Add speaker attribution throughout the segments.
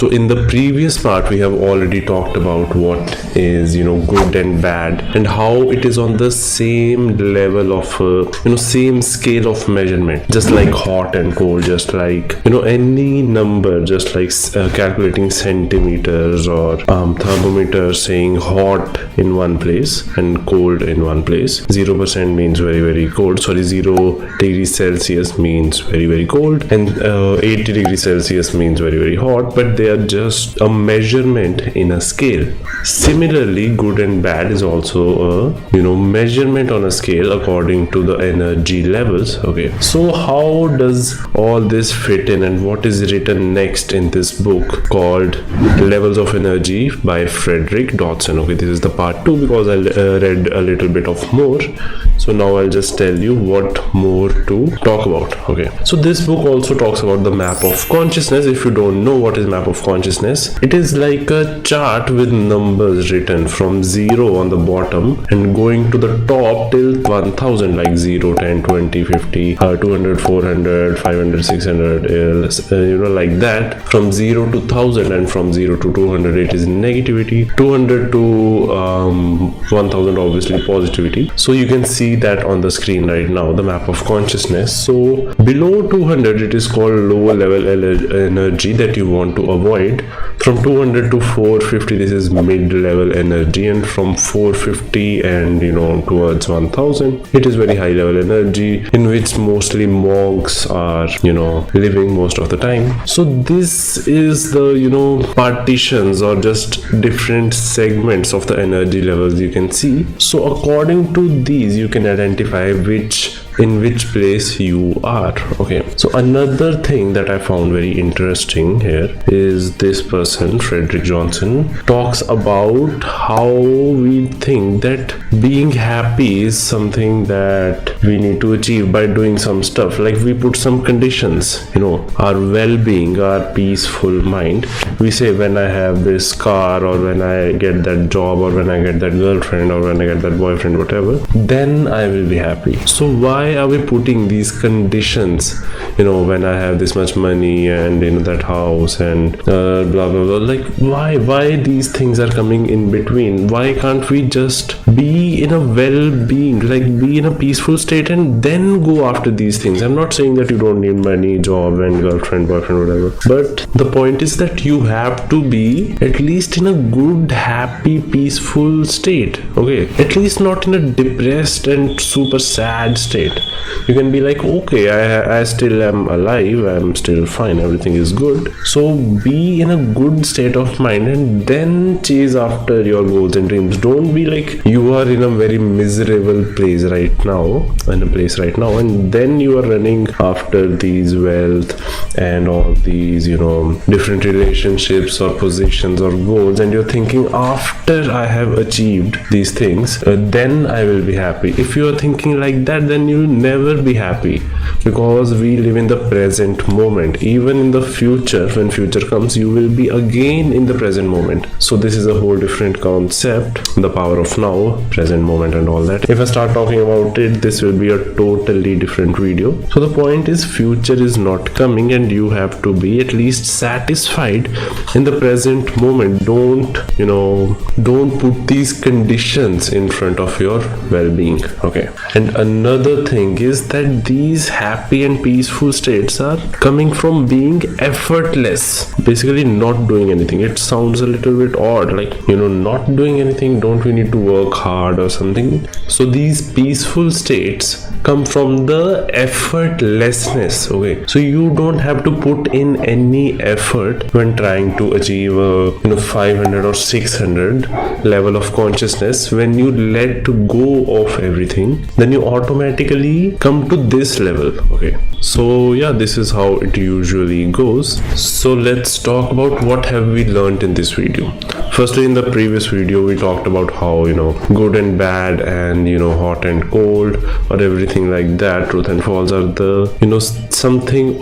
Speaker 1: So in the previous part we have already talked about what is good and bad, and how it is on the same level of same scale of measurement, just like hot and cold, just like any number, just like calculating centimeters or thermometer saying hot in one place and cold in one place. 0% means very very cold, 0 degrees Celsius means very very cold, and 80 degrees Celsius means very very hot, but they are just a measurement in a scale. Similarly, good and bad is also a measurement on a scale according to the energy levels. Okay, so how does all this fit in, and what is written next in this book called Levels of Energy by Frederic? Okay, this is the part 2 because I read a little bit of more, so now I'll just tell you what more to talk about. Okay, so this book also talks about the map of consciousness. If you don't know what is map of consciousness, it is like a chart with numbers written from 0 on the bottom and going to the top till 1000, like 0, 10, 20, 50, 200, 400, 500, 600, like that, from 0 to 1000, and from 0 to 200 it is negativity, 200 to 1000 obviously positivity. So you can see that on the screen right now, the map of consciousness. So below 200 it is called lower level energy that you want to avoid. From 200 to 450 this is mid level energy, and from 450 and towards 1000 it is very high level energy, in which mostly monks are living most of the time. So this is the partitions or just different segments of the energy levels you can see. So according to these you can identify in which place you are. Okay, so another thing that I found very interesting here is this person, Frederic Johnson, talks about how we think that being happy is something that we need to achieve by doing some stuff. Like we put some conditions, our well-being, our peaceful mind. We say, when I have this car, or when I get that job, or when I get that girlfriend, or when I get that boyfriend, whatever, then I will be happy. So why are we putting these conditions? When I have this much money and that house and blah blah blah, like why these things are coming in between? Why can't we just be in a well-being, like be in a peaceful state, and then go after these things? I'm not saying that you don't need money, job and girlfriend, boyfriend, whatever, but the point is that you have to be at least in a good, happy, peaceful state. Okay, at least not in a depressed and super sad state. You can be like, okay, I still am alive, I'm still fine, everything is good. So be in a good state of mind and then chase after your goals and dreams. Don't be like you are in a very miserable place right now, and then you are running after these wealth and all these different relationships or positions or goals, and you're thinking, after I have achieved these things, then I will be happy. If you are thinking like that, then you'll never be happy, because we live in the present moment. Even in the future, when future comes, you will be again in the present moment. So this is a whole different concept, the power of now, present moment and all that. If I start talking about it, this will be a totally different video. So the point is, future is not coming, and you have to be at least satisfied in the present moment. Don't put these conditions in front of your well-being. Okay, and another thing is that these happy and peaceful states are coming from being effortless, basically not doing anything. It sounds a little bit odd, like not doing anything, don't we need to work hard or something? So these peaceful states come from the effortlessness. Okay, so you don't have to put in any effort when trying to achieve a 500 or 600 level of consciousness. When you let go of everything, then you automatically come to this level. Okay, so yeah, this is how it usually goes. So let's talk about what have we learned in this video. Firstly, in the previous video we talked about how good and bad and hot and cold or everything like that, truth and false, are the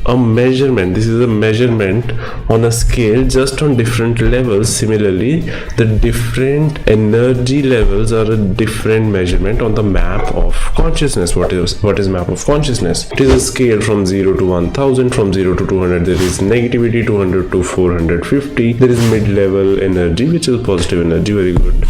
Speaker 1: a measurement. This is a measurement on a scale felt just on different levels. Similarly, the different energy levels are a different measurement on the map of consciousness. What is map of consciousness? It is a scale from 0 to 1000. From 0 to 200 there is negativity, 200 to 450 there is mid-level energy, which is positive energy. Very good.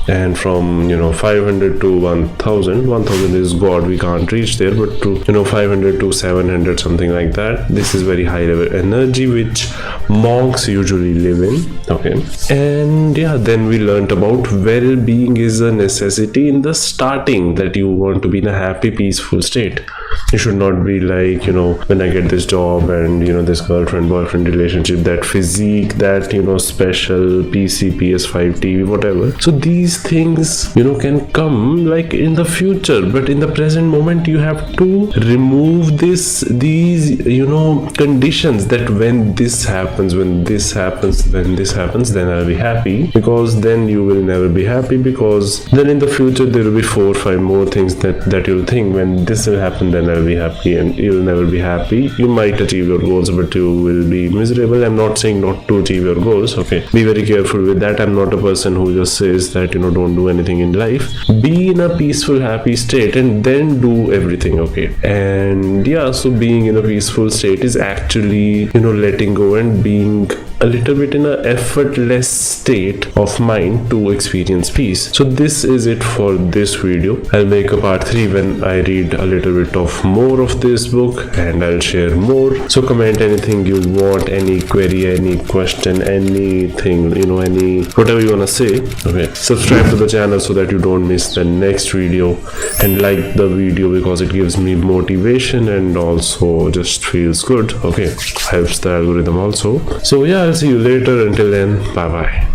Speaker 1: And from 500 to 1000 is God, we can't reach there, but to 500 to 700, something like that, this is very high level energy which monks usually live in. Okay. And yeah, then we learned about well-being is a necessity in the starting, that you want to be in a happy, peaceful state. You should not be like, when I get this job and this girlfriend boyfriend relationship, that physique, that special PC, PS5, TV, whatever. So these things can come like in the future, but in the present moment you have to remove these conditions, that when this happens, then I'll be happy, because then you will never be happy, because then in the future there will be 4 or 5 more things that you'll think, when this will happen then I'll be happy, and you'll never be happy. You might achieve your goals, but you will be miserable. I'm not saying not to achieve your goals, okay, be very careful with that. I'm not a person who just says that don't do anything in life. Be in a peaceful, happy state and then do everything, okay. And yeah, so being in a peaceful state is actually letting go and being a little bit in a effortless state of mind to experience peace. So this is it for this video. I'll make a part 3 when I read a little bit of more of this book, and I'll share more. So comment anything you want, any query, any question, anything, any whatever you wanna say. Okay, subscribe to the channel so that you don't miss the next video, and like the video because it gives me motivation and also just feels good. Okay, helps the algorithm also. So yeah, I'll see you later. Until then, bye bye.